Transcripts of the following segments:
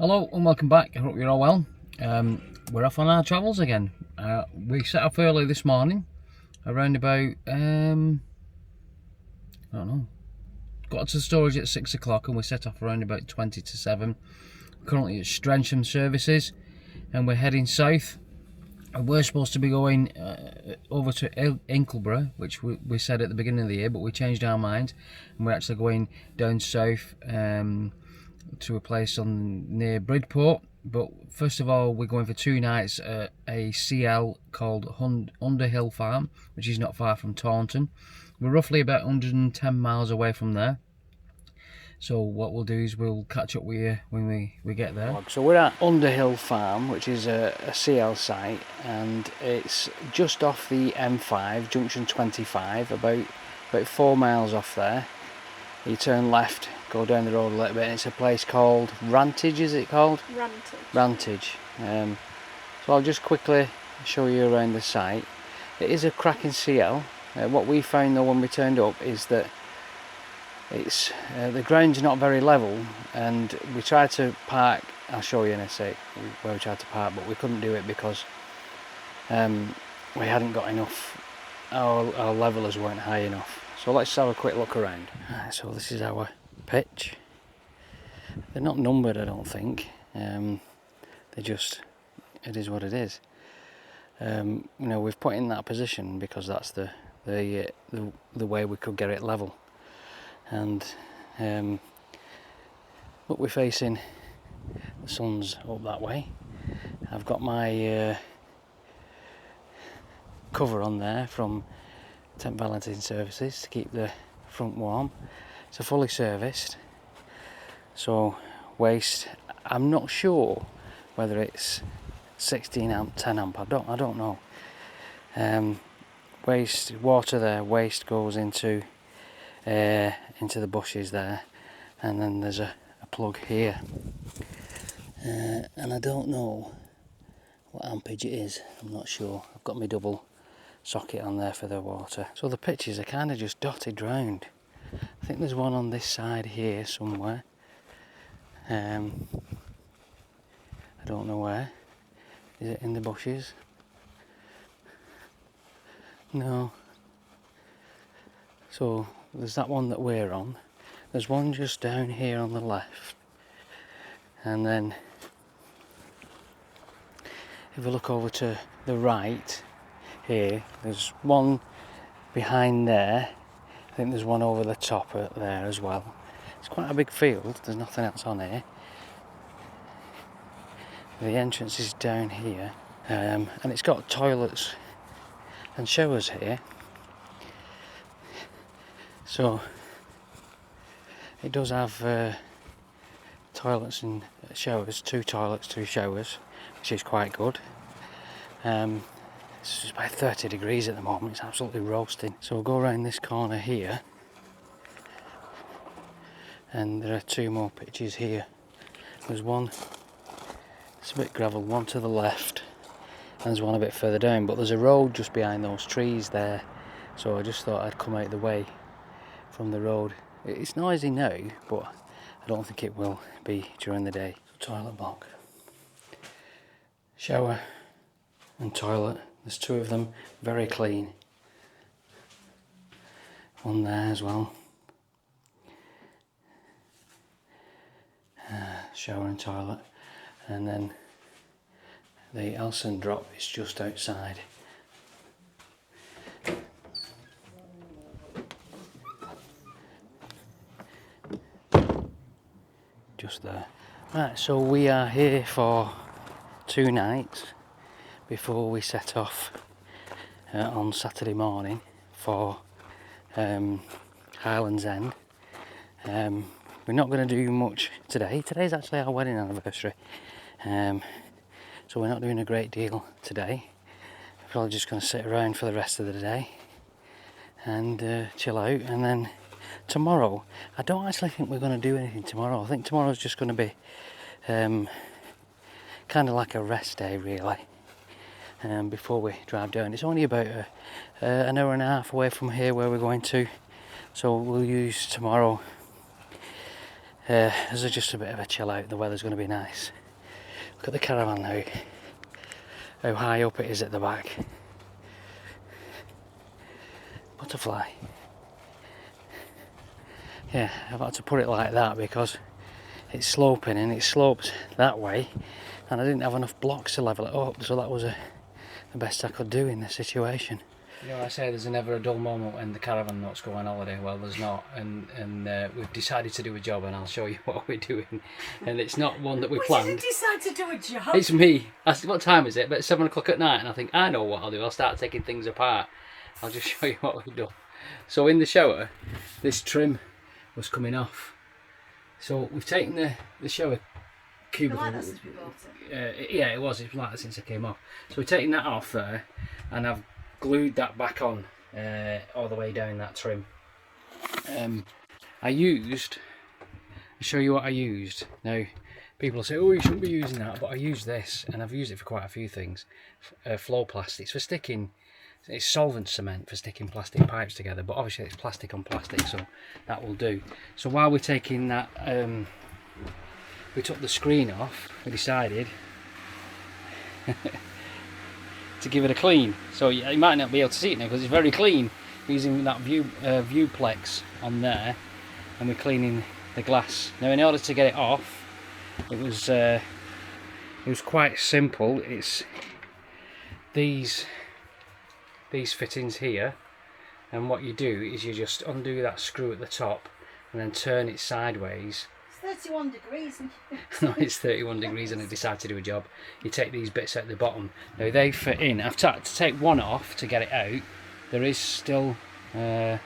Hello and welcome back. I hope you're all well. We're off on our travels again. We set off early this morning, around about I don't know. Got to the storage at 6 o'clock and we set off around about 20 to 7. Currently at Strensham Services, and we're heading south. And we're supposed to be going over to Inkleborough, which we said at the beginning of the year, but we changed our mind, and we're actually going down south to a place near Bridport. But first of all, we're going for 2 nights at a CL called Underhill Farm, which is not far from Taunton. We're roughly about 110 miles away from there. So what we'll do is we'll catch up with you when we get there. So we're at Underhill Farm, which is a CL site, and it's just off the M5, junction 25, about 4 miles off there. You turn left, go down the road a little bit, and it's a place called Rantage, is it called? Rantage. So I'll just quickly show you around the site. It is a cracking CL. What we found though when we turned up is that it's the ground's not very level, and we tried to park. I'll show you in a sec where we tried to park, but we couldn't do it because we hadn't got enough. Our levelers weren't high enough. So let's have a quick look around. So this is our pitch. They're not numbered, I don't think. They're just, it is what it is. You know, we've put in that position because that's the way we could get it level. And look, we're facing, the sun's up that way. I've got my cover on there from St Valentine Services to keep the front warm. It's a fully serviced, so waste, I'm not sure whether it's 16 amp, 10 amp, I don't know. Waste, water there, waste goes into the bushes there, and then there's a plug here, and I don't know what ampage it is, I'm not sure. I've got my double socket on there for the water. So the pitches are kind of just dotted round. I think there's one on this side here somewhere. I don't know where. Is it in the bushes? No. So there's that one that we're on. There's one just down here on the left. And then if we look over to the right here, there's one behind there. I think there's one over the top there as well. It's quite a big field, there's nothing else on here. The entrance is down here, and it's got toilets and showers here. So it does have toilets and showers, 2 toilets, 2 showers, which is quite good. It's about 30 degrees at the moment, it's absolutely roasting. So we'll go around this corner here, and there are 2 more pitches here. There's one, it's a bit gravel, one to the left, and there's one a bit further down, but there's a road just behind those trees there, so I just thought I'd come out the way from the road. It's noisy now, but I don't think it will be during the day. Toilet block, shower and toilet. There's 2 of them, very clean. One there as well. Shower and toilet. And then the Elson drop is just outside. Just there. Right, so we are here for 2 nights before we set off on Saturday morning for Highlands End. We're not going to do much today. Today's actually our wedding anniversary, so we're not doing a great deal today. We're probably just going to sit around for the rest of the day and chill out, and then tomorrow, I don't actually think we're going to do anything tomorrow. I think tomorrow's just going to be kind of like a rest day really, before we drive down. It's only about an hour and a half away from here where we're going to, so we'll use tomorrow This is just a bit of a chill out. The weather's going to be nice. Look at the caravan now, how high up it is at the back. Butterfly. Yeah, I've had to put it like that because it's sloping and it slopes that way, and I didn't have enough blocks to level it up, so that was the best I could do in this situation. You know, I say there's never a dull moment when the caravan nuts go on holiday. Well, there's not, and we've decided to do a job, and I'll show you what we're doing. And it's not one that we planned. Did you decide to do a job? It's me. What time is it? About 7 o'clock at night, and I think I know what I'll do. I'll start taking things apart. I'll just show you what we've done. So in the shower, this trim was coming off. So we've taken the shower cubicle. Like that since we bought it. Yeah, it was. It's like that since I came off. So we've taken that off there, and I've glued that back on all the way down that trim. I'll show you what I used. Now, people will say, oh, you shouldn't be using that, but I use this, and I've used it for quite a few things. Flow plastics for sticking. It's solvent cement for sticking plastic pipes together, but obviously it's plastic on plastic, so that will do. So while we're taking that, we took the screen off, we decided to give it a clean. So you might not be able to see it now because it's very clean, using that viewplex on there, and we're cleaning the glass. Now, in order to get it off, it was quite simple. It's these fittings here, and what you do is you just undo that screw at the top and then turn it sideways. It's 31 degrees. No, it's 31 degrees and I decided to do a job. You take these bits at the bottom. Now they fit in. I've had to take one off to get it out. There is still hang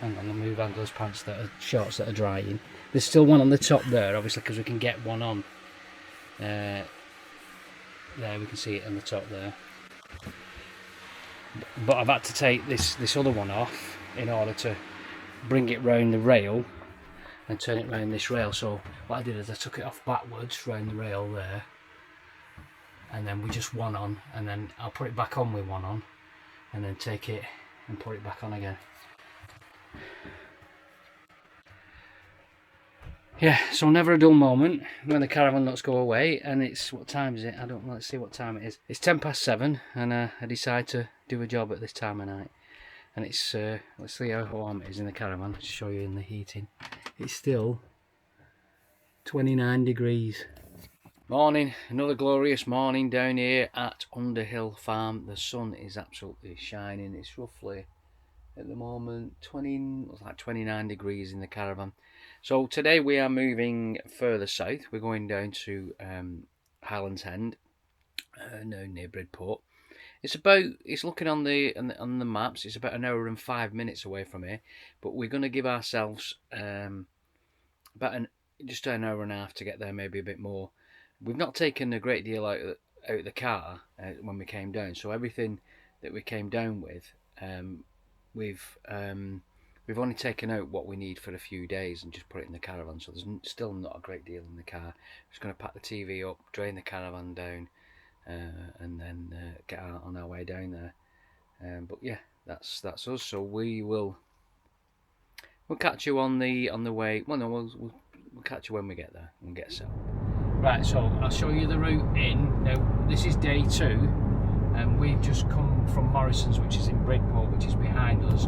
on, I'll move Angela's pants that are shorts that are drying. There's still one on the top there, obviously, because we can get one on. There we can see it on the top there. But I've had to take this other one off in order to bring it round the rail and turn it round this rail. So what I did is I took it off backwards round the rail there, and then we just one on, and then I'll put it back on with one on, and then take it and put it back on again. Yeah, so never a dull moment when the caravan nuts go away. And it's, what time is it? I don't know, let's see what time it is. It's 7:10, and I decide to do a job at this time of night. And it's, let's see how warm it is in the caravan. I'll show you in the heating. It's still 29 degrees. Morning, another glorious morning down here at Underhill Farm. The sun is absolutely shining. It's roughly, at the moment, 29 degrees in the caravan. So today we are moving further south. We're going down to Highlands End, near Bridport. It's looking on the maps, it's about 1 hour and 5 minutes away from here, but we're going to give ourselves just an hour and a half to get there, maybe a bit more. We've not taken a great deal out of the car when we came down, so everything that we came down with, we've only taken out what we need for a few days and just put it in the caravan, so there's still not a great deal in the car. I'm just going to pack the TV up, drain the caravan down, and then get on our way down there. But yeah, that's us. So we'll catch you on the way. Well, no, we'll catch you when we get there and get set up. Right, so I'll show you the route in. Now this is day 2, and we've just come from Morrison's, which is in Bridport, which is behind us.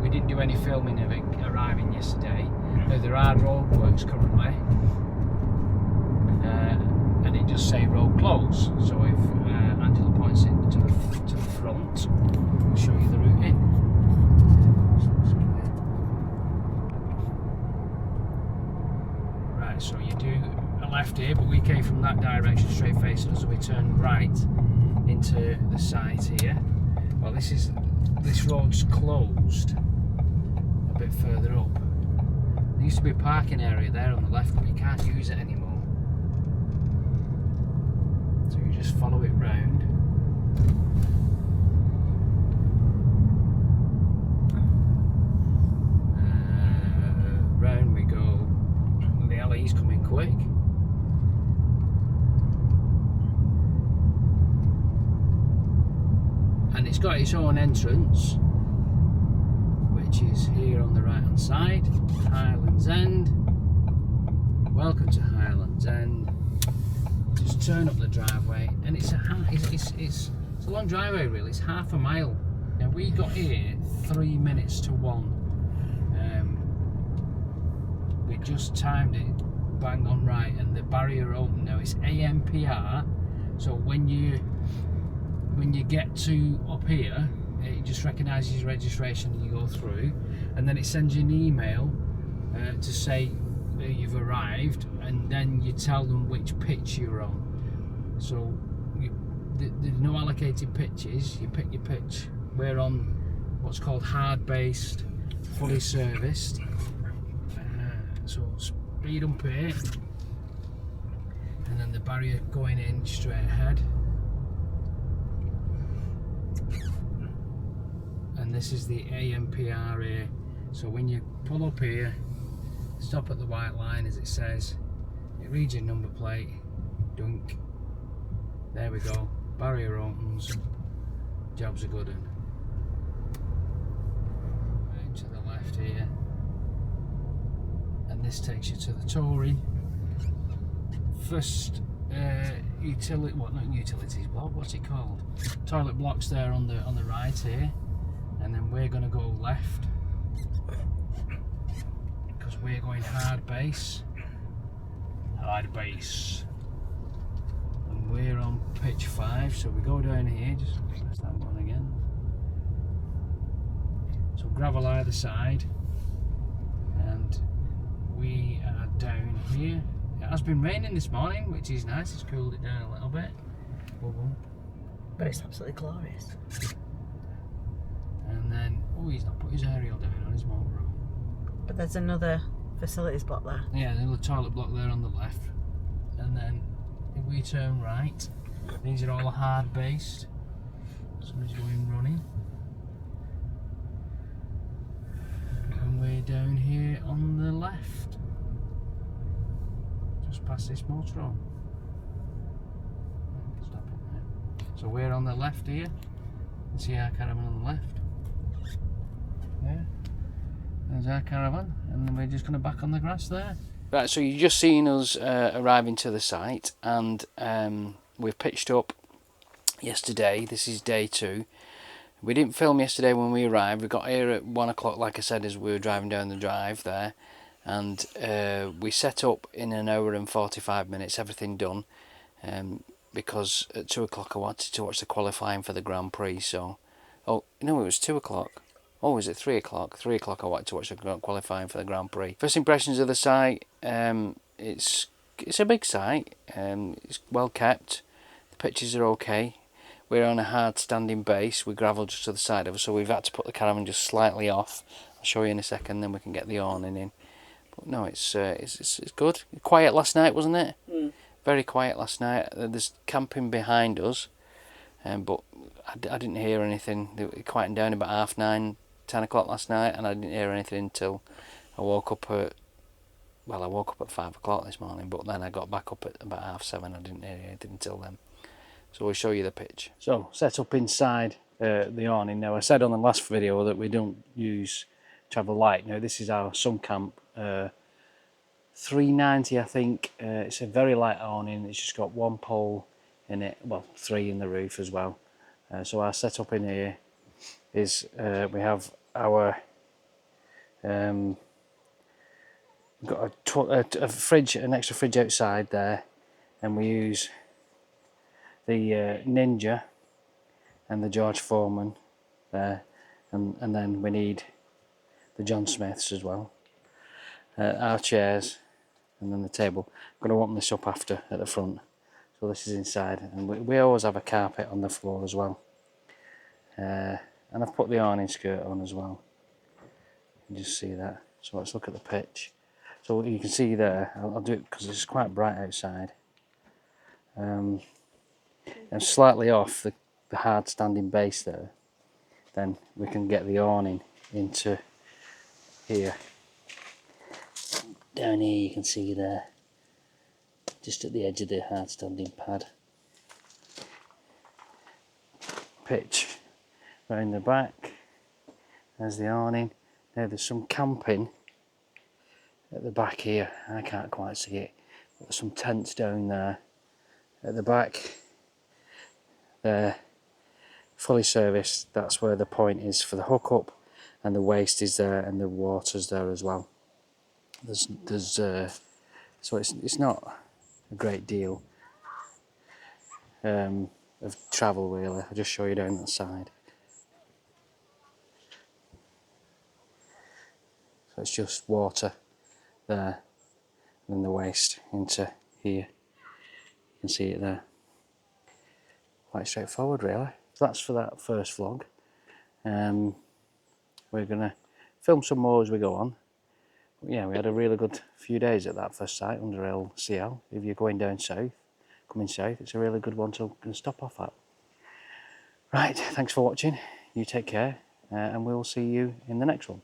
We didn't do any filming of it arriving yesterday. Now there are roadworks currently, and it just say road closed. So if Angela points it to the front, I'll show you the route in. Right, so you do a left here, but we came from that direction straight facing us, so we turn right into the site here. Well, this road's closed a bit further up. There used to be a parking area there on the left, but you can't use it anymore. So you just follow it round. Round we go. The LE's coming quick. And it's got its own entrance, which is here on the right hand side, Highlands End. welcome to Highlands End. Just turn up the driveway, and it's a long driveway really. It's half a mile. Now we got here 3 minutes to 1. We just timed it bang on right, and the barrier open now. It's AMPR, so when you get to up here, it just recognises your registration and you go through, and then it sends you an email to say you've arrived, and then you tell them which pitch you're on. So there's no allocated pitches, you pick your pitch. We're on what's called hard based, fully serviced. So speed up here, and then the barrier going in straight ahead. And this is the AMPR here. So when you pull up here, stop at the white line as it says, it reads your number plate, dunk. There we go, barrier opens, job's a good one. Right to the left here. And this takes you to the touring. First utility, what not utilities block, what's it called? Toilet blocks there on the right here. And then we're going to go left because we're going hard base, and we're on pitch 5. So we go down here, just press that one again. So gravel either side, and we are down here. It has been raining this morning, which is nice. It's cooled it down a little bit. But it's absolutely glorious. And then, oh, he's not put his aerial down on his motorhome. But there's another facilities block there. Yeah, there's another toilet block there on the left. And then if we turn right, these are all hard based. Somebody's going running. And we're down here on the left. Just past this motorhome. Stop up there. So we're on the left here. You can see our caravan on the left. There. There's our caravan, and then we're just going to back on the grass there. Right, so you've just seen us arriving to the site, and we've pitched up yesterday. This is day 2. We didn't film yesterday when we arrived. We got here at 1 o'clock, like I said, as we were driving down the drive there, and we set up in an hour and 45 minutes, everything done, because at 2 o'clock I wanted to watch the qualifying for the Grand Prix. So, oh no, it was 2 o'clock. Oh, is it 3 o'clock? 3 o'clock I wanted to watch the qualifying for the Grand Prix. First impressions of the site, it's a big site, it's well kept, the pitches are okay. We're on a hard standing base with gravel just to the side of us, so we've had to put the caravan just slightly off. I'll show you in a second, then we can get the awning in. But no, it's good. Quiet last night, wasn't it? Mm. Very quiet last night. There's camping behind us, but I didn't hear anything. They were quieting down about 9:30, 10 o'clock last night, and I didn't hear anything until I woke up at 5 o'clock this morning, but then I got back up at about 7:30. I didn't hear anything until then. So we'll show you the pitch. So set up inside the awning. Now I said on the last video that we don't use travel light. Now this is our sun camp 390, I think. It's a very light awning. It's just got 1 pole in it, well 3 in the roof as well. So our setup in here is we have our got a fridge, an extra fridge outside there, and we use the Ninja and the George Foreman there, and then we need the John Smiths as well, our chairs, and then the table. I'm going to open this up after at the front. So this is inside, and we always have a carpet on the floor as well. And I've put the awning skirt on as well. You can just see that. So let's look at the pitch. So you can see there, I'll do it because it's quite bright outside. And slightly off the hard standing base there, then we can get the awning into here. Down here you can see there, just at the edge of the hard standing pad. Pitch round the back, there's the awning. Now there's some camping at the back here. I can't quite see it. There's some tents down there at the back. They're fully serviced. That's where the point is for the hookup, and the waste is there, and the water's there as well. So it's not a great deal of travel really. I'll just show you down that side. So it's just water there, and then the waste into here. You can see it there. Quite straightforward really. So that's for that first vlog. We're gonna film some more as we go on. But yeah, we had a really good few days at that first site, Underhill CL. If you're going down south, coming south, it's a really good one to stop off at. Right, thanks for watching. You take care, and we'll see you in the next one.